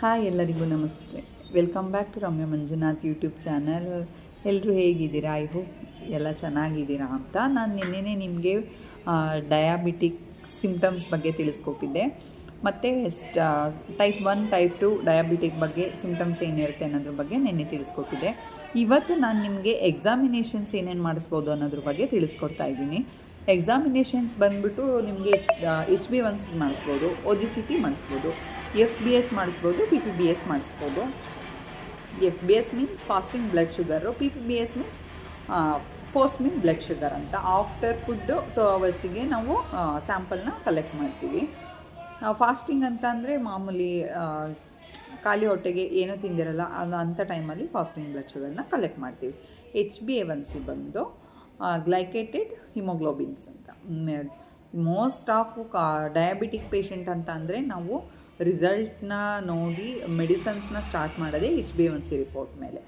Hi ಎಲ್ಲರಿಗೂ ನಮಸ್ತೆ. Welcome back to Ramya Manjunath YouTube channel. ಎಲ್ಲರೂ ಹೇಗಿದ್ದೀರಾ? ಐ ಹೋಪ್ ಎಲ್ಲ ಚೆನ್ನಾಗಿದ್ದೀರಾ ಅಂತ. ನಾನು ನಿನ್ನೆ ನಿಮಗೆ ಡಯಾಬಿಟಿಕ್ ಸಿಮ್ಟಮ್ಸ್ ಬಗ್ಗೆ ತಿಳಿಸ್ಕೊಟ್ಟಿದ್ದೆ, ಮತ್ತು ಟೈಪ್ 1 ಟೈಪ್ 2 ಡಯಾಬಿಟಿಕ್ ಬಗ್ಗೆ ಸಿಮ್ಟಮ್ಸ್ ಏನಿರುತ್ತೆ ಅನ್ನೋದ್ರ ಬಗ್ಗೆ ನಿನ್ನೆ ತಿಳಿಸ್ಕೊಟ್ಟಿದ್ದೆ. ಇವತ್ತು ನಾನು ನಿಮಗೆ ಎಕ್ಸಾಮಿನೇಷನ್ಸ್ ಏನೇನು ಮಾಡಿಸ್ಬೋದು ಅನ್ನೋದ್ರ ಬಗ್ಗೆ ತಿಳಿಸ್ಕೊಡ್ತಾ ಇದ್ದೀನಿ. ಎಕ್ಸಾಮಿನೇಷನ್ಸ್ ಬಂದುಬಿಟ್ಟು ನಿಮಗೆ HbA1c ಮಾಡಿಸ್ಬೋದು, OGCT ಮಾಡಿಸ್ಬೋದು, FBS ಮಾಡಿಸ್ಬೋದು, PPBS ಮಾಡಿಸ್ಬೋದು. FBS means fasting blood sugar, PPBS means post meal blood sugar ಅಂತ. ಆಫ್ಟರ್ ಫುಡ್ 2 ಅವರ್ಸಿಗೆ ನಾವು ಸ್ಯಾಂಪಲ್ನ ಕಲೆಕ್ಟ್ ಮಾಡ್ತೀವಿ. ಫಾಸ್ಟಿಂಗ್ ಅಂತ ಅಂದರೆ ಮಾಮೂಲಿ ಖಾಲಿ ಹೊಟ್ಟೆಗೆ ಏನೂ ತಿಂದಿರಲ್ಲ ಅಂಥ ಟೈಮಲ್ಲಿ ಫಾಸ್ಟಿಂಗ್ ಬ್ಲಡ್ ಶುಗರ್ನ ಕಲೆಕ್ಟ್ ಮಾಡ್ತೀವಿ. HbA1c ಬಂದು ಗ್ಲೈಕೇಟೆಡ್ ಹಿಮೋಗ್ಲೋಬಿನ್ಸ್ ಅಂತ. ಮೋಸ್ಟ್ ಆಫ್ ಡಯಾಬಿಟಿಕ್ ಪೇಷಂಟ್ ಅಂತ ಅಂದರೆ ನಾವು ರಿಸಲ್ಟ್ನ ನೋಡಿ ಮೆಡಿಸನ್ಸ್ನ ಸ್ಟಾರ್ಟ್ ಮಾಡೋದೇ HbA1c ರಿಪೋರ್ಟ್ ಮೇಲೆ.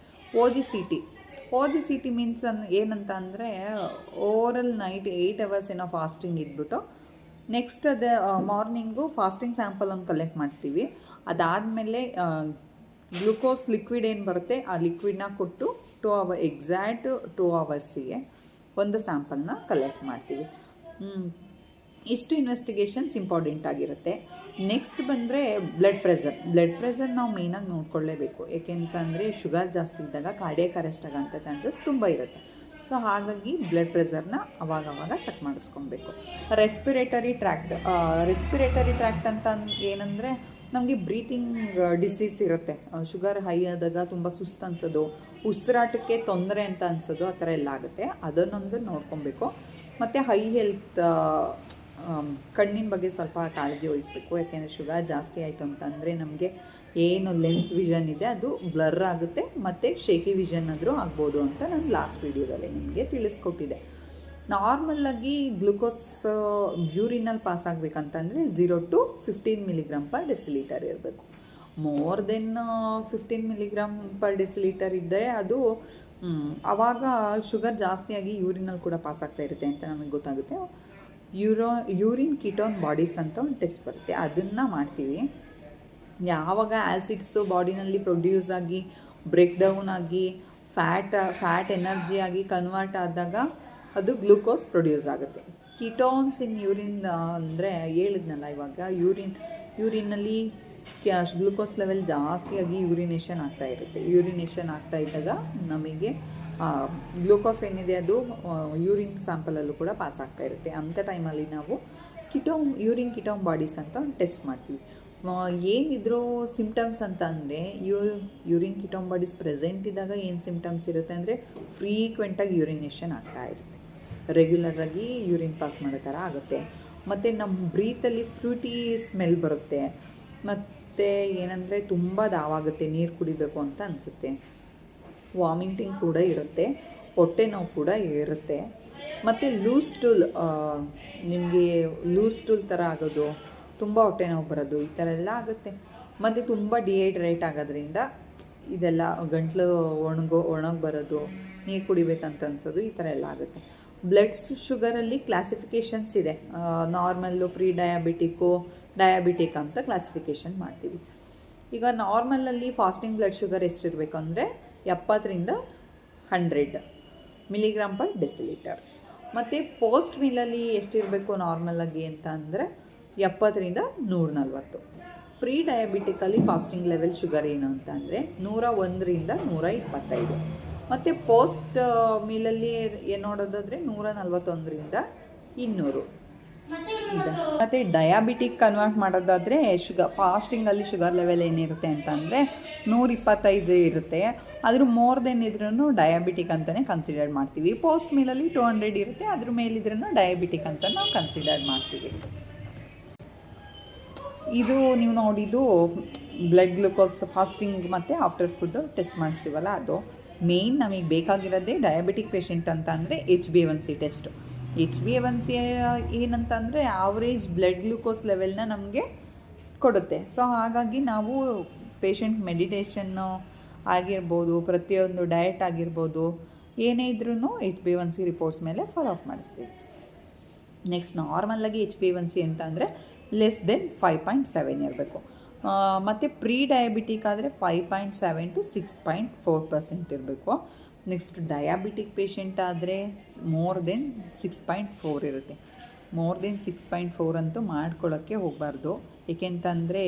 OGCT ಮೀನ್ಸ್ ಏನಂತ ಅಂದರೆ ಓವರಲ್ ನೈಟ್ 8 ಅವರ್ಸ್ ಏನೋ ಫಾಸ್ಟಿಂಗ್ ಇದ್ಬಿಟ್ಟು ನೆಕ್ಸ್ಟ್ ಅದೇ ಮಾರ್ನಿಂಗು ಫಾಸ್ಟಿಂಗ್ ಸ್ಯಾಂಪಲನ್ನು ಕಲೆಕ್ಟ್ ಮಾಡ್ತೀವಿ. ಅದಾದಮೇಲೆ ಗ್ಲುಕೋಸ್ ಲಿಕ್ವಿಡ್ ಏನು ಬರುತ್ತೆ ಆ ಲಿಕ್ವಿಡ್ನ ಕೊಟ್ಟು 2 ಅವರ್ಸಿಗೆ ಒಂದು ಸ್ಯಾಂಪಲ್ನ ಕಲೆಕ್ಟ್ ಮಾಡ್ತೀವಿ. ಇಷ್ಟು ಇನ್ವೆಸ್ಟಿಗೇಷನ್ಸ್ ಇಂಪಾರ್ಟೆಂಟ್ ಆಗಿರುತ್ತೆ. ನೆಕ್ಸ್ಟ್ ಬಂದರೆ ಬ್ಲಡ್ ಪ್ರೆಷರ್ ನಾವು ಮೇಯ್ನಾಗಿ ನೋಡ್ಕೊಳ್ಳೇಬೇಕು. ಏಕೆಂತಂದರೆ ಶುಗರ್ ಜಾಸ್ತಿ ಇದ್ದಾಗ ಕಾರ್ಡಿಯಾಕ್ ಅರೆಸ್ಟ್ ಆಗೋಂಥ ಚಾನ್ಸಸ್ ತುಂಬ ಇರುತ್ತೆ. ಸೊ ಹಾಗಾಗಿ ಬ್ಲಡ್ ಪ್ರೆಷರ್ನ ಅವಾಗವಾಗ ಚೆಕ್ ಮಾಡಿಸ್ಕೊಬೇಕು. ರೆಸ್ಪಿರೇಟರಿ ಟ್ರ್ಯಾಕ್ಟ್ ಅಂತ ಏನಂದರೆ ನಮಗೆ ಬ್ರೀತಿಂಗ್ ಡಿಸೀಸ್ ಇರುತ್ತೆ. ಶುಗರ್ ಹೈ ಆದಾಗ ತುಂಬ ಸುಸ್ತು ಅನ್ಸೋದು, ಉಸಿರಾಟಕ್ಕೆ ತೊಂದರೆ ಅಂತ ಅನ್ಸೋದು, ಆ ಥರ ಎಲ್ಲ ಆಗುತ್ತೆ. ಅದನ್ನೊಂದು ನೋಡ್ಕೊಬೇಕು. ಮತ್ತು ಹೈ ಹೆಲ್ತ್ ಕಣ್ಣಿನ ಬಗ್ಗೆ ಸ್ವಲ್ಪ ಕಾಳಜಿ ವಹಿಸಬೇಕು. ಯಾಕೆಂದರೆ ಶುಗರ್ ಜಾಸ್ತಿ ಆಯಿತು ಅಂತಂದರೆ ನಮಗೆ ಏನು ಲೆನ್ಸ್ ವಿಷನ್ ಇದೆ ಅದು ಬ್ಲರ್ ಆಗುತ್ತೆ, ಮತ್ತು ಶೇಕಿ ವಿಷನ್ ಆದರೂ ಆಗ್ಬೋದು ಅಂತ ನಾನು ಲಾಸ್ಟ್ ವೀಡಿಯೋದಲ್ಲಿ ನಿಮಗೆ ತಿಳಿಸ್ಕೊಟ್ಟಿದ್ದೆ. ನಾರ್ಮಲಾಗಿ ಗ್ಲುಕೋಸ್ ಯೂರಿನಲ್ಲಿ ಪಾಸ್ ಆಗಬೇಕಂತಂದರೆ 0 to 15 mg/dL ಇರಬೇಕು. ಮೋರ್ ದೆನ್ 15 mg/dL ಇದ್ದರೆ ಅದು ಆವಾಗ ಶುಗರ್ ಜಾಸ್ತಿಯಾಗಿ ಯೂರಿನಲ್ಲಿ ಕೂಡ ಪಾಸ್ ಆಗ್ತಾ ಇರುತ್ತೆ ಅಂತ ನಮಗೆ ಗೊತ್ತಾಗುತ್ತೆ. ಯೂರಿನ್ ಕೀಟೋನ್ ಬಾಡೀಸ್ ಅಂತ ಒಂದು ಟೆಸ್ಟ್ ಬರುತ್ತೆ, ಅದನ್ನು ಮಾಡ್ತೀವಿ. ಯಾವಾಗ ಆ್ಯಸಿಡ್ಸು ಬಾಡಿನಲ್ಲಿ ಪ್ರೊಡ್ಯೂಸ್ ಆಗಿ ಬ್ರೇಕ್ ಡೌನ್ ಆಗಿ ಫ್ಯಾಟ್ ಎನರ್ಜಿ ಆಗಿ ಕನ್ವರ್ಟ್ ಆದಾಗ ಅದು ಗ್ಲೂಕೋಸ್ ಪ್ರೊಡ್ಯೂಸ್ ಆಗುತ್ತೆ. ಕೀಟೋನ್ಸ್ ಇನ್ ಯೂರಿನ್ ಅಂದರೆ ಹೇಳಿದ್ನಲ್ಲ ಇವಾಗ, ಯೂರಿನಲ್ಲಿ ಗ್ಲೂಕೋಸ್ ಲೆವೆಲ್ ಜಾಸ್ತಿಯಾಗಿ ಯೂರಿನೇಷನ್ ಆಗ್ತಾ ಇರುತ್ತೆ. ಯೂರಿನೇಷನ್ ಆಗ್ತಾ ಇದ್ದಾಗ ನಮಗೆ ಗ್ಲೂಕೋಸ್ ಏನಿದೆ ಅದು ಯೂರಿನ್ ಸ್ಯಾಂಪಲಲ್ಲೂ ಕೂಡ ಪಾಸ್ ಆಗ್ತಾ ಇರುತ್ತೆ. ಅಂಥ ಟೈಮಲ್ಲಿ ನಾವು ಯೂರಿನ್ ಕೀಟೋನ್ ಬಾಡೀಸ್ ಅಂತ ಒಂದು ಟೆಸ್ಟ್ ಮಾಡ್ತೀವಿ. ಏನಿದ್ರು ಸಿಮ್ಟಮ್ಸ್ ಅಂತ ಅಂದರೆ ಯೂರಿನ್ ಕೀಟೋನ್ ಬಾಡೀಸ್ ಪ್ರೆಸೆಂಟ್ ಇದ್ದಾಗ ಏನು ಸಿಮ್ಟಮ್ಸ್ ಇರುತ್ತೆ ಅಂದರೆ ಫ್ರೀಕ್ವೆಂಟಾಗಿ ಯೂರಿನೇಷನ್ ಆಗ್ತಾ ಇರುತ್ತೆ, ರೆಗ್ಯುಲರಾಗಿ ಯೂರಿನ್ ಪಾಸ್ ಮಾಡೋ ಥರ ಆಗುತ್ತೆ. ಮತ್ತು ನಮ್ಮ ಬ್ರೀತಲ್ಲಿ ಫ್ರೂಟಿ ಸ್ಮೆಲ್ ಬರುತ್ತೆ. ಮತ್ತು ಏನಂದರೆ ತುಂಬ ದಾವಾಗುತ್ತೆ, ನೀರು ಕುಡಿಬೇಕು ಅಂತ ಅನಿಸುತ್ತೆ. ವಾಮಿಟಿಂಗ್ ಕೂಡ ಇರುತ್ತೆ, ಹೊಟ್ಟೆ ನೋವು ಕೂಡ ಇರುತ್ತೆ. ಮತ್ತು ಲೂಸ್ ಸ್ಟೂಲ್ ಥರ ಆಗೋದು, ತುಂಬ ಹೊಟ್ಟೆ ನೋವು ಬರೋದು, ಈ ಥರ ಎಲ್ಲ ಆಗುತ್ತೆ. ಮತ್ತು ತುಂಬ ಡಿಹೈಡ್ರೇಟ್ ಆಗೋದ್ರಿಂದ ಇದೆಲ್ಲ ಗಂಟ್ಲು ಒಣಗಿ ಬರೋದು, ನೀರು ಕುಡಿಬೇಕಂತ ಅನ್ಸೋದು, ಈ ಥರ ಎಲ್ಲ ಆಗುತ್ತೆ. ಬ್ಲಡ್ ಶುಗರಲ್ಲಿ ಕ್ಲಾಸಿಫಿಕೇಷನ್ಸ್ ಇದೆ. ನಾರ್ಮಲ್ಲು, ಪ್ರೀ ಡಯಾಬಿಟಿಕ್ ಅಂತ ಕ್ಲಾಸಿಫಿಕೇಷನ್ ಮಾಡ್ತೀವಿ. ಈಗ ನಾರ್ಮಲಲ್ಲಿ ಫಾಸ್ಟಿಂಗ್ ಬ್ಲಡ್ ಶುಗರ್ ಎಷ್ಟಿರಬೇಕು ಅಂದರೆ 70 to 100 mg/dL. ಮತ್ತು ಪೋಸ್ಟ್ ಮೀಲಲ್ಲಿ ಎಷ್ಟಿರಬೇಕು ನಾರ್ಮಲಾಗಿ ಅಂತ ಅಂದರೆ 70 to 140. ಪ್ರೀ ಡಯಾಬಿಟಿಕಲ್ಲಿ ಫಾಸ್ಟಿಂಗ್ ಲೆವೆಲ್ ಶುಗರ್ ಏನು ಅಂತ ಅಂದರೆ 101 to 125. ಮತ್ತು ಪೋಸ್ಟ್ ಮೀಲಲ್ಲಿ ಏನು ನೋಡೋದಾದರೆ 141 to 200 ಇದೆ. ಮತ್ತು ಡಯಾಬಿಟಿಕ್ ಕನ್ವರ್ಟ್ ಮಾಡೋದಾದರೆ ಫಾಸ್ಟಿಂಗಲ್ಲಿ ಶುಗರ್ ಲೆವೆಲ್ ಏನಿರುತ್ತೆ ಅಂತ ಅಂದರೆ 125 ಇರುತ್ತೆ. ಅದ್ರ ಮೋರ್ ದೆನ್ ಇದ್ರೂ ಡಯಾಬಿಟಿಕ್ ಅಂತಲೇ ಕನ್ಸಿಡರ್ ಮಾಡ್ತೀವಿ. ಪೋಸ್ಟ್ ಮೀಲಲ್ಲಿ 200 ಇರುತ್ತೆ, ಅದ್ರ ಮೇಲಿದ್ರೂ ಡಯಾಬಿಟಿಕ್ ಅಂತ ನಾವು ಕನ್ಸಿಡರ್ ಮಾಡ್ತೀವಿ. ಇದು ನೀವು ನೋಡಿದ್ದು ಬ್ಲಡ್ ಗ್ಲುಕೋಸ್ ಫಾಸ್ಟಿಂಗ್ ಮತ್ತು ಆಫ್ಟರ್ ಫುಡ್ ಟೆಸ್ಟ್ ಮಾಡಿಸ್ತೀವಲ್ಲ, ಅದು ಮೇಯ್ನ್ ನಮಗೆ ಬೇಕಾಗಿರೋದೇ ಡಯಾಬಿಟಿಕ್ ಪೇಷಂಟ್ ಅಂತ ಅಂದರೆ HbA1c ಟೆಸ್ಟು. HbA1c ಏನಂತ ಅಂದರೆ ಆವ್ರೇಜ್ ಬ್ಲಡ್ ಗ್ಲೂಕೋಸ್ ಲೆವೆಲ್ನ ನಮಗೆ ಕೊಡುತ್ತೆ. ಸೊ ಹಾಗಾಗಿ ನಾವು ಪೇಷಂಟ್ ಮೆಡಿಟೇಷನ್ನು ಆಗಿರ್ಬೋದು, ಪ್ರತಿಯೊಂದು ಡಯಟ್ ಆಗಿರ್ಬೋದು, ಏನೇ ಇದ್ರೂ HbA1c ರಿಪೋರ್ಟ್ಸ್ ಮೇಲೆ ಫಾಲೋ ಅಪ್ ಮಾಡಿಸ್ತೀವಿ. ನೆಕ್ಸ್ಟ್ ನಾರ್ಮಲಾಗಿ HbA1c ಅಂತ ಅಂದರೆ ಲೆಸ್ ದೆನ್ 5.7 ಇರಬೇಕು. ಮತ್ತು ಪ್ರೀ ಡಯಾಬಿಟಿಕ್ ಆದರೆ 5.7 to 6.4% ಇರಬೇಕು. ನೆಕ್ಸ್ಟ್ ಡಯಾಬಿಟಿಕ್ ಪೇಷಂಟ್ ಆದರೆ ಮೋರ್ ದೆನ್ 6.4 ಇರುತ್ತೆ. ಮೋರ್ ದೆನ್ 6.4 ಅಂತೂ ಮಾಡ್ಕೊಳ್ಳೋಕ್ಕೆ ಹೋಗಬಾರ್ದು. ಏಕೆಂತಂದರೆ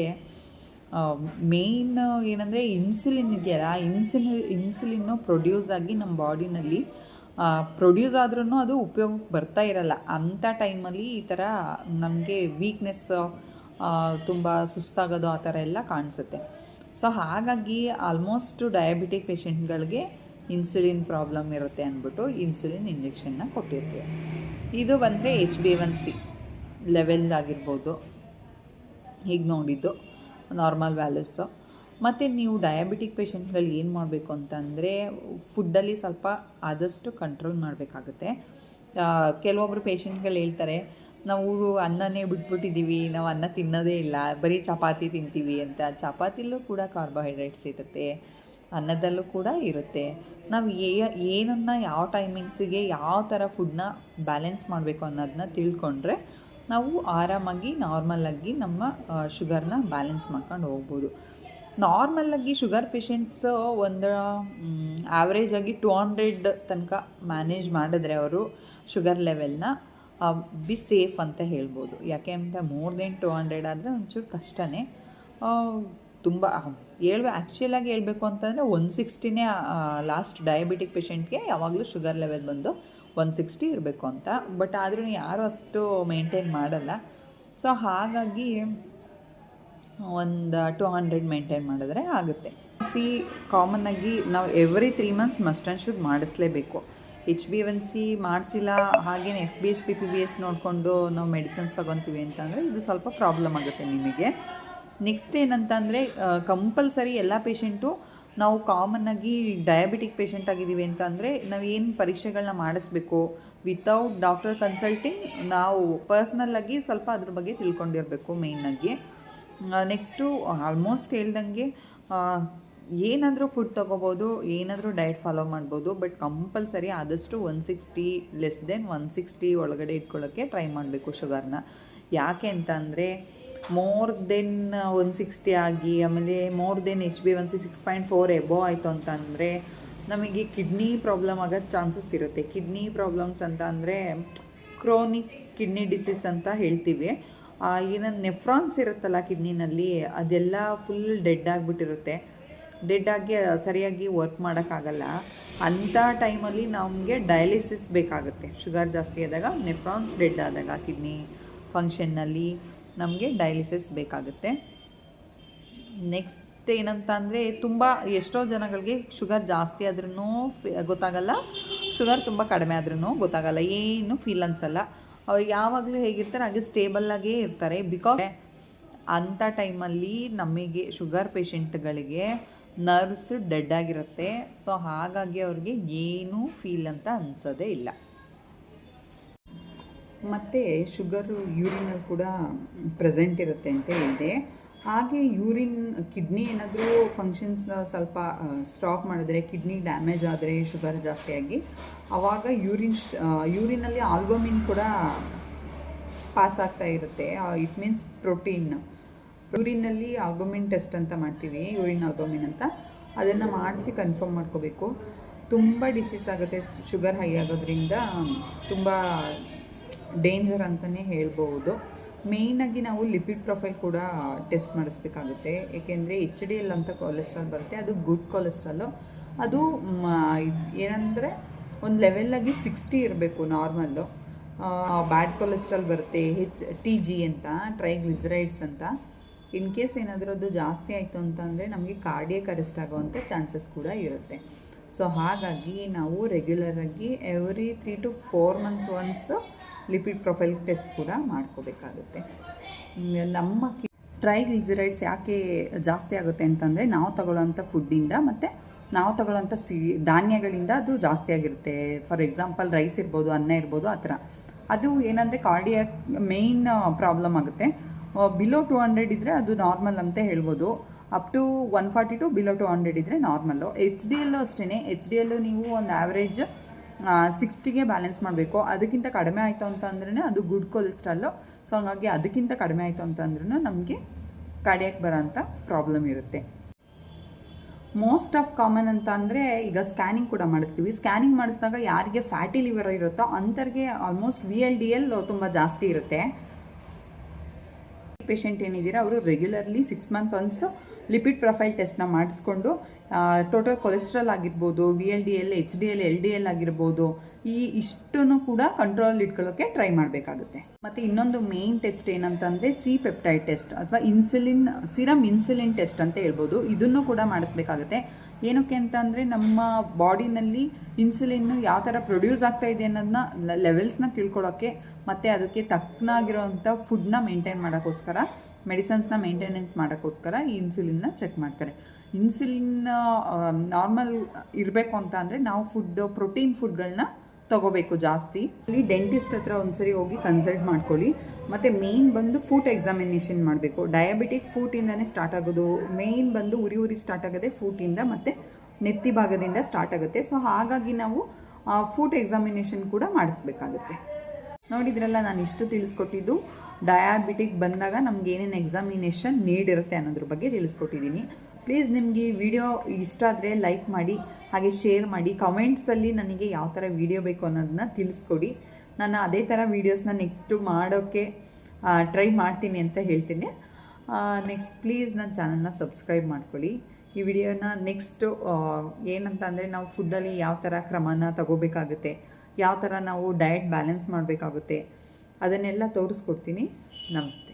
ಮೇಯ್ನ್ ಏನಂದರೆ ಇನ್ಸುಲಿನ್ ಇದೆಯಲ್ಲ, ಇನ್ಸುಲಿನ್ನು ಪ್ರೊಡ್ಯೂಸ್ ಆಗಿ ನಮ್ಮ ಬಾಡಿನಲ್ಲಿ ಪ್ರೊಡ್ಯೂಸ್ ಆದ್ರೂ ಅದು ಉಪಯೋಗಕ್ಕೆ ಬರ್ತಾ ಇರಲ್ಲ. ಅಂಥ ಟೈಮಲ್ಲಿ ಈ ಥರ ನಮಗೆ ವೀಕ್ನೆಸ್, ತುಂಬ ಸುಸ್ತಾಗೋದು ಆ ಥರ ಎಲ್ಲ ಕಾಣಿಸುತ್ತೆ. ಸೊ ಹಾಗಾಗಿ ಆಲ್ಮೋಸ್ಟ್ ಡಯಾಬಿಟಿಕ್ ಪೇಷಂಟ್ಗಳಿಗೆ ಇನ್ಸುಲಿನ್ ಪ್ರಾಬ್ಲಮ್ ಇರುತ್ತೆ ಅಂದ್ಬಿಟ್ಟು ಇನ್ಸುಲಿನ್ ಇಂಜೆಕ್ಷನ್ನ ಕೊಟ್ಟಿರ್ತೀವಿ. ಇದು ಬಂದರೆ HbA1c ಲೆವೆಲ್ ಆಗಿರ್ಬೋದು, ಹೀಗೆ ನೋಡಿದ್ದು ನಾರ್ಮಲ್ ವ್ಯಾಲ್ಯೂಸು. ಮತ್ತು ನೀವು ಡಯಾಬಿಟಿಕ್ ಪೇಷಂಟ್ಗಳು ಏನು ಮಾಡಬೇಕು ಅಂತಂದರೆ ಫುಡ್ಡಲ್ಲಿ ಸ್ವಲ್ಪ ಆದಷ್ಟು ಕಂಟ್ರೋಲ್ ಮಾಡಬೇಕಾಗುತ್ತೆ. ಕೆಲವೊಬ್ಬರು ಪೇಷಂಟ್ಗಳು ಹೇಳ್ತಾರೆ, ನಾವು ಅನ್ನನೇ ಬಿಟ್ಬಿಟ್ಟಿದ್ದೀವಿ, ನಾವು ಅನ್ನ ತಿನ್ನೋದೇ ಇಲ್ಲ, ಬರೀ ಚಪಾತಿ ತಿಂತೀವಿ ಅಂತ. ಚಪಾತಿಲೂ ಕೂಡ ಕಾರ್ಬೋಹೈಡ್ರೇಟ್ಸ್ ಇರುತ್ತೆ, ಅನ್ನದಲ್ಲೂ ಕೂಡ ಇರುತ್ತೆ. ನಾವು ಏನನ್ನು ಯಾವ ಟೈಮಿಂಗ್ಸಿಗೆ ಯಾವ ಥರ ಫುಡ್ನ ಬ್ಯಾಲೆನ್ಸ್ ಮಾಡಬೇಕು ಅನ್ನೋದನ್ನ ತಿಳ್ಕೊಂಡ್ರೆ ನಾವು ಆರಾಮಾಗಿ ನಾರ್ಮಲಾಗಿ ನಮ್ಮ ಶುಗರ್ನ ಬ್ಯಾಲೆನ್ಸ್ ಮಾಡ್ಕೊಂಡು ಹೋಗ್ಬೋದು. ನಾರ್ಮಲಾಗಿ ಶುಗರ್ ಪೇಷಂಟ್ಸು ಒಂದು ಆ್ಯಾವ್ರೇಜಾಗಿ 200 ತನಕ ಮ್ಯಾನೇಜ್ ಮಾಡಿದ್ರೆ ಅವರು ಶುಗರ್ ಲೆವೆಲ್ನ ಬಿ ಸೇಫ್ ಅಂತ ಹೇಳ್ಬೋದು. ಯಾಕೆ ಅಂತ ಮೋರ್ ದೆನ್ 200 ಆದರೆ ಒಂಚೂರು ಕಷ್ಟನೇ. ತುಂಬ ಆ್ಯಕ್ಚುಲಾಗಿ ಹೇಳಬೇಕು ಅಂತಂದರೆ 160ನೇ ಲಾಸ್ಟ್ ಡಯಾಬಿಟಿಕ್ ಪೇಷಂಟ್ಗೆ ಯಾವಾಗಲೂ ಶುಗರ್ ಲೆವೆಲ್ ಬಂದು 160 ಇರಬೇಕು ಅಂತ. ಬಟ್ ಆದ್ರೂ ಯಾರೂ ಅಷ್ಟು ಮೇಂಟೈನ್ ಮಾಡಲ್ಲ. ಸೊ ಹಾಗಾಗಿ ಒಂದು 200 ಮೇಂಟೈನ್ ಮಾಡಿದ್ರೆ ಆಗುತ್ತೆ. ಕಾಮನ್ನಾಗಿ ನಾವು every 3 months must and should ಮಾಡಿಸ್ಲೇಬೇಕು. HbA1c ಮಾಡಿಸಿಲ್ಲ, ಹಾಗೇನೆ FBS PPBS ನೋಡಿಕೊಂಡು ನಾವು ಮೆಡಿಸಿನ್ಸ್ ತೊಗೊತೀವಿ ಅಂತಂದರೆ ಇದು ಸ್ವಲ್ಪ ಪ್ರಾಬ್ಲಮ್ ಆಗುತ್ತೆ ನಿಮಗೆ. ನೆಕ್ಸ್ಟ್ ಏನಂತಂದರೆ ಕಂಪಲ್ಸರಿ ಎಲ್ಲ ಪೇಷಂಟು ನಾವು ಕಾಮನ್ನಾಗಿ ಡಯಾಬಿಟಿಕ್ ಪೇಷಂಟ್ ಆಗಿದ್ದೀವಿ ಅಂತಂದರೆ ನಾವು ಏನು ಪರೀಕ್ಷೆಗಳನ್ನ ಮಾಡಿಸ್ಬೇಕು, ವಿತೌಟ್ ಡಾಕ್ಟರ್ ಕನ್ಸಲ್ಟಿಂಗ್ ನಾವು ಪರ್ಸ್ನಲ್ಲಾಗಿ ಸ್ವಲ್ಪ ಅದ್ರ ಬಗ್ಗೆ ತಿಳ್ಕೊಂಡಿರಬೇಕು ಮೇಯ್ನಾಗಿ. ನೆಕ್ಸ್ಟು ಆಲ್ಮೋಸ್ಟ್ ಹೇಳ್ದಂಗೆ ಏನಾದರೂ ಫುಡ್ ತೊಗೋಬೋದು, ಏನಾದರೂ ಡಯಟ್ ಫಾಲೋ ಮಾಡ್ಬೋದು. ಬಟ್ ಕಂಪಲ್ಸರಿ ಆದಷ್ಟು 160 ಲೆಸ್ ದೆನ್ 160 ಒಳಗಡೆ ಇಟ್ಕೊಳ್ಳೋಕ್ಕೆ ಟ್ರೈ ಮಾಡಬೇಕು ಶುಗರ್ನ. ಯಾಕೆ ಅಂತ ಅಂದರೆ ಮೋರ್ ದೆನ್ 160 ಆಗಿ ಆಮೇಲೆ ಮೋರ್ ದೆನ್ HbA1c 6.4 ಎಬೋ ಆಯಿತು ಅಂತಂದರೆ ನಮಗೆ ಕಿಡ್ನಿ ಪ್ರಾಬ್ಲಮ್ ಆಗೋದು ಚಾನ್ಸಸ್ ಇರುತ್ತೆ. ಕಿಡ್ನಿ ಪ್ರಾಬ್ಲಮ್ಸ್ ಅಂತ ಅಂದರೆ ಕ್ರೋನಿಕ್ ಕಿಡ್ನಿ ಡಿಸೀಸ್ ಅಂತ ಹೇಳ್ತೀವಿ. ಏನಂದ್ರೆ ನೆಫ್ರಾನ್ಸ್ ಇರುತ್ತಲ್ಲ ಕಿಡ್ನಿನಲ್ಲಿ, ಅದೆಲ್ಲ ಫುಲ್ ಡೆಡ್ ಆಗಿಬಿಟ್ಟಿರುತ್ತೆ. ಡೆಡ್ ಆಗಿ ಸರಿಯಾಗಿ ವರ್ಕ್ ಮಾಡೋಕ್ಕಾಗಲ್ಲ. ಅಂಥ ಟೈಮಲ್ಲಿ ನಮಗೆ ಡಯಾಲಿಸಿಸ್ ಬೇಕಾಗುತ್ತೆ. ಶುಗರ್ ಜಾಸ್ತಿ ಆದಾಗ, ನೆಫ್ರಾನ್ಸ್ ಡೆಡ್ ಆದಾಗ ಕಿಡ್ನಿ ಫಂಕ್ಷನ್ನಲ್ಲಿ ನಮಗೆ ಡಯಾಲಿಸಿಸ್ ಬೇಕಾಗುತ್ತೆ. ನೆಕ್ಸ್ಟ್ ಏನಂತ ಅಂದರೆ ತುಂಬ ಎಷ್ಟೋ ಜನಗಳಿಗೆ ಶುಗರ್ ಜಾಸ್ತಿ ಆದ್ರೂ ಗೊತ್ತಾಗಲ್ಲ, ಶುಗರ್ ತುಂಬ ಕಡಿಮೆ ಆದ್ರೂ ಗೊತ್ತಾಗಲ್ಲ, ಏನು ಫೀಲ್ ಅನಿಸಲ್ಲ. ಅವ್ರು ಯಾವಾಗಲೂ ಹೇಗಿರ್ತಾರೆ ಹಾಗೆ ಸ್ಟೇಬಲ್ಲಾಗೇ ಇರ್ತಾರೆ. ಬಿಕಾಸ್ ಅಂಥ ಟೈಮಲ್ಲಿ ನಮಗೆ ಶುಗರ್ ಪೇಷಂಟ್ಗಳಿಗೆ ನರ್ವ್ಸ್ ಡೆಡ್ ಆಗಿರುತ್ತೆ. ಸೊ ಹಾಗಾಗಿ ಅವ್ರಿಗೆ ಏನೂ ಫೀಲ್ ಅಂತ ಅನಿಸೋದೇ ಇಲ್ಲ. ಮತ್ತು ಶುಗರು ಯೂರಿನಲ್ಲಿ ಕೂಡ ಪ್ರೆಸೆಂಟ್ ಇರುತ್ತೆ ಅಂತ ಹೇಳಿದೆ. ಹಾಗೆ ಕಿಡ್ನಿ ಏನಾದರೂ ಫಂಕ್ಷನ್ಸ್ ಸ್ವಲ್ಪ ಸ್ಟಾಪ್ ಮಾಡಿದ್ರೆ, ಕಿಡ್ನಿ ಡ್ಯಾಮೇಜ್ ಆದರೆ ಶುಗರ್ ಜಾಸ್ತಿಯಾಗಿ, ಆವಾಗ ಯೂರಿನಲ್ಲಿ ಆಲ್ಬುಮಿನ್ ಕೂಡ ಪಾಸ್ ಆಗ್ತಾ ಇರುತ್ತೆ. It means protein. ಯೂರಿನಲ್ಲಿ ಆಲ್ಬುಮಿನ್ ಟೆಸ್ಟ್ ಅಂತ ಮಾಡ್ತೀವಿ, ಯೂರಿನ್ ಆಲ್ಬುಮಿನ್ ಅಂತ. ಅದನ್ನು ಮಾಡಿಸಿ ಕನ್ಫರ್ಮ್ ಮಾಡ್ಕೋಬೇಕು. ತುಂಬ ಡಿಸೀಸ್ ಆಗುತ್ತೆ ಶುಗರ್ ಹೈ ಆಗೋದ್ರಿಂದ, ತುಂಬ ಡೇಂಜರ್ ಅಂತಲೇ ಹೇಳ್ಬೋದು. ಮೇಯ್ನಾಗಿ ನಾವು ಲಿಪಿಡ್ ಪ್ರೊಫೈಲ್ ಕೂಡ ಟೆಸ್ಟ್ ಮಾಡಿಸ್ಬೇಕಾಗುತ್ತೆ. ಏಕೆಂದರೆ HDL ಅಂತ ಕೊಲೆಸ್ಟ್ರಾಲ್ ಬರುತ್ತೆ, ಅದು ಗುಡ್ ಕೊಲೆಸ್ಟ್ರಾಲು. ಅದು ಏನಂದರೆ ಒಂದು ಲೆವೆಲ್ಲಾಗಿ 60 ಇರಬೇಕು ನಾರ್ಮಲ್ಲು. ಬ್ಯಾಡ್ ಕೊಲೆಸ್ಟ್ರಾಲ್ ಬರುತ್ತೆ, TG ಅಂತ, ಟ್ರೈಗ್ಲಿಸರೈಡ್ಸ್ ಅಂತ. ಇನ್ ಕೇಸ್ ಏನಾದರೂ ಅದು ಜಾಸ್ತಿ ಆಯಿತು ಅಂತಂದರೆ ನಮಗೆ ಕಾರ್ಡಿಯಕ್ ಅರೆಸ್ಟ್ ಆಗೋವಂಥ ಚಾನ್ಸಸ್ ಕೂಡ ಇರುತ್ತೆ. ಸೊ ಹಾಗಾಗಿ ನಾವು ರೆಗ್ಯುಲರಾಗಿ every 3 to 4 months once lipid profile test ಕೂಡ ಮಾಡ್ಕೋಬೇಕಾಗುತ್ತೆ. ನಮ್ಮ ಟ್ರೈಗ್ಲಿಸರೈಡ್ಸ್ ಯಾಕೆ ಜಾಸ್ತಿ ಆಗುತ್ತೆ ಅಂತಂದರೆ ನಾವು ತಗೊಳ್ಳೋಂಥ ಫುಡ್ಡಿಂದ ಮತ್ತು ನಾವು ತಗೊಳ್ಳೋಂಥ ಧಾನ್ಯಗಳಿಂದ ಅದು ಜಾಸ್ತಿ ಆಗಿರುತ್ತೆ. ಫಾರ್ ಎಕ್ಸಾಂಪಲ್ ರೈಸ್ ಇರ್ಬೋದು, ಅನ್ನ ಇರ್ಬೋದು, ಆ ಥರ. ಅದು ಏನಂದರೆ ಕಾರ್ಡಿಯಾಕ್ ಮೇಯ್ನ್ ಪ್ರಾಬ್ಲಮ್ ಆಗುತ್ತೆ. ಬಿಲೋ 200 ಇದ್ದರೆ ಅದು ನಾರ್ಮಲ್ ಅಂತ ಹೇಳ್ಬೋದು. ಅಪ್ ಟು 142 ಬಿಲೋ 200 ಇದ್ದರೆ ನಾರ್ಮಲ್ಲು. HDL ಅಷ್ಟೇ. HDL ನೀವು ಒಂದು ಆ್ಯಾವ್ರೇಜ್ 60ಗೆ ಬ್ಯಾಲೆನ್ಸ್ ಮಾಡಬೇಕು. ಅದಕ್ಕಿಂತ ಕಡಿಮೆ ಆಯಿತು ಅಂತಂದ್ರೇ ಅದು ಗುಡ್ ಕೊಲೆಸ್ಟ್ರಾಲು. ಸೊ ಹಾಗಾಗಿ ಅದಕ್ಕಿಂತ ಕಡಿಮೆ ಆಯಿತು ಅಂತಂದ್ರೂ ನಮಗೆ ಕಾರ್ಡಿಯಾಕ್ ಬರೋಂಥ ಪ್ರಾಬ್ಲಮ್ ಇರುತ್ತೆ. ಮೋಸ್ಟ್ ಆಫ್ ಕಾಮನ್ ಅಂತ ಅಂದರೆ ಈಗ ಸ್ಕ್ಯಾನಿಂಗ್ ಕೂಡ ಮಾಡಿಸ್ತೀವಿ. ಸ್ಕ್ಯಾನಿಂಗ್ ಮಾಡಿಸಿದಾಗ ಯಾರಿಗೆ ಫ್ಯಾಟಿ ಲಿವರ್ ಇರುತ್ತೋ ಅಂಥವ್ರಿಗೆ ಆಲ್ಮೋಸ್ಟ್ VLDL ತುಂಬ ಜಾಸ್ತಿ ಇರುತ್ತೆ. ಪೇಷಂಟ್ ಏನಿದ್ದೀರಾ ಅವರು regularly 6 month once lipid profile ಟೆಸ್ಟ್ನ ಮಾಡಿಸ್ಕೊಂಡು ಟೋಟಲ್ ಕೊಲೆಸ್ಟ್ರಾಲ್ ಆಗಿರ್ಬೋದು, VLDL, HDL, LDL ಆಗಿರ್ಬೋದು, ಇಷ್ಟನ್ನು ಕೂಡ ಕಂಟ್ರೋಲ್ ಇಟ್ಕೊಳ್ಳೋಕ್ಕೆ ಟ್ರೈ ಮಾಡಬೇಕಾಗುತ್ತೆ. ಮತ್ತು ಇನ್ನೊಂದು ಮೇನ್ ಟೆಸ್ಟ್ ಏನಂತಂದರೆ C-ಪೆಪ್ಟೈಡ್ ಟೆಸ್ಟ್ ಅಥವಾ ಸಿರಮ್ ಇನ್ಸುಲಿನ್ ಟೆಸ್ಟ್ ಅಂತ ಹೇಳ್ಬೋದು. ಇದನ್ನು ಕೂಡ ಮಾಡಿಸ್ಬೇಕಾಗುತ್ತೆ. ಏನಕ್ಕೆ ಅಂತ ಅಂದರೆ ನಮ್ಮ ಬಾಡಿನಲ್ಲಿ ಇನ್ಸುಲಿನ್ನು ಯಾವ ಥರ ಪ್ರೊಡ್ಯೂಸ್ ಆಗ್ತಾ ಇದೆ ಅನ್ನೋದನ್ನ ಲೆವೆಲ್ಸ್ನ ತಿಳ್ಕೊಳ್ಳೋಕ್ಕೆ ಮತ್ತು ಅದಕ್ಕೆ ತಕ್ಕನಾಗಿರೋವಂಥ ಫುಡ್ನ ಮೇಂಟೈನ್ ಮಾಡೋಕ್ಕೋಸ್ಕರ, ಮೆಡಿಸನ್ಸ್ನ ಮೇಂಟೆನೆನ್ಸ್ ಮಾಡೋಕ್ಕೋಸ್ಕರ ಈ ಇನ್ಸುಲಿನ್ನ ಚೆಕ್ ಮಾಡ್ತಾರೆ. ಇನ್ಸುಲಿನ್ ನಾರ್ಮಲ್ ಇರಬೇಕು ಅಂತ ಅಂದರೆ ನಾವು ಪ್ರೋಟೀನ್ ಫುಡ್ಗಳನ್ನ ತಗೋಬೇಕು ಜಾಸ್ತಿ. ಇಲ್ಲಿ ಡೆಂಟಿಸ್ಟ್ ಹತ್ರ ಒಂದ್ಸರಿ ಹೋಗಿ ಕನ್ಸಲ್ಟ್ ಮಾಡ್ಕೊಳ್ಳಿ. ಮತ್ತು ಮೇನ್ ಬಂದು ಫುಟ್ ಎಕ್ಸಾಮಿನೇಷನ್ ಮಾಡಬೇಕು. ಡಯಾಬಿಟಿಕ್ ಫೂಟಿಂದನೇ ಸ್ಟಾರ್ಟ್ ಆಗೋದು. ಮೇನ್ ಬಂದು ಉರಿ ಸ್ಟಾರ್ಟ್ ಆಗೋದೆ ಫೂಟಿಂದ ಮತ್ತು ನೆತ್ತಿ ಭಾಗದಿಂದ ಸ್ಟಾರ್ಟ್ ಆಗುತ್ತೆ. ಸೊ ಹಾಗಾಗಿ ನಾವು ಫುಟ್ ಎಕ್ಸಾಮಿನೇಷನ್ ಕೂಡ ಮಾಡಿಸ್ಬೇಕಾಗುತ್ತೆ. ನೋಡಿದ್ರಲ್ಲ, ನಾನು ಇಷ್ಟು ತಿಳಿಸ್ಕೊಟ್ಟಿದ್ದು ಡಯಾಬಿಟಿಕ್ ಬಂದಾಗ ನಮ್ಗೆ ಏನೇನು ಎಕ್ಸಾಮಿನೇಷನ್ ನೀಡಿರುತ್ತೆ ಅನ್ನೋದ್ರ ಬಗ್ಗೆ ತಿಳಿಸ್ಕೊಟ್ಟಿದ್ದೀನಿ. ಪ್ಲೀಸ್ ನಿಮಗೆ ಈ ವಿಡಿಯೋ ಇಷ್ಟ ಆದರೆ ಲೈಕ್ ಮಾಡಿ, ಹಾಗೆ ಶೇರ್ ಮಾಡಿ. ಕಮೆಂಟ್ಸಲ್ಲಿ ನನಗೆ ಯಾವ ಥರ ವಿಡಿಯೋ ಬೇಕು ಅನ್ನೋದನ್ನ ತಿಳಿಸ್ಕೊಡಿ. ನಾನು ಅದೇ ಥರ ವೀಡಿಯೋಸ್ನ ನೆಕ್ಸ್ಟು ಮಾಡೋಕ್ಕೆ ಟ್ರೈ ಮಾಡ್ತೀನಿ ಅಂತ ಹೇಳ್ತೀನಿ. ನೆಕ್ಸ್ಟ್ ಪ್ಲೀಸ್ ನನ್ನ ಚಾನಲ್ನ ಸಬ್ಸ್ಕ್ರೈಬ್ ಮಾಡ್ಕೊಳ್ಳಿ. ಈ ವಿಡಿಯೋನ ನೆಕ್ಸ್ಟು ಏನಂತ ಅಂದರೆ ನಾವು ಫುಡ್ಡಲ್ಲಿ ಯಾವ ಥರ ಕ್ರಮನ ತಗೋಬೇಕಾಗುತ್ತೆ, ಯಾವ ಥರ ನಾವು ಡಯಟ್ ಬ್ಯಾಲೆನ್ಸ್ ಮಾಡಬೇಕಾಗುತ್ತೆ, ಅದನ್ನೆಲ್ಲ ತೋರಿಸ್ಕೊಡ್ತೀನಿ. ನಮಸ್ತೆ.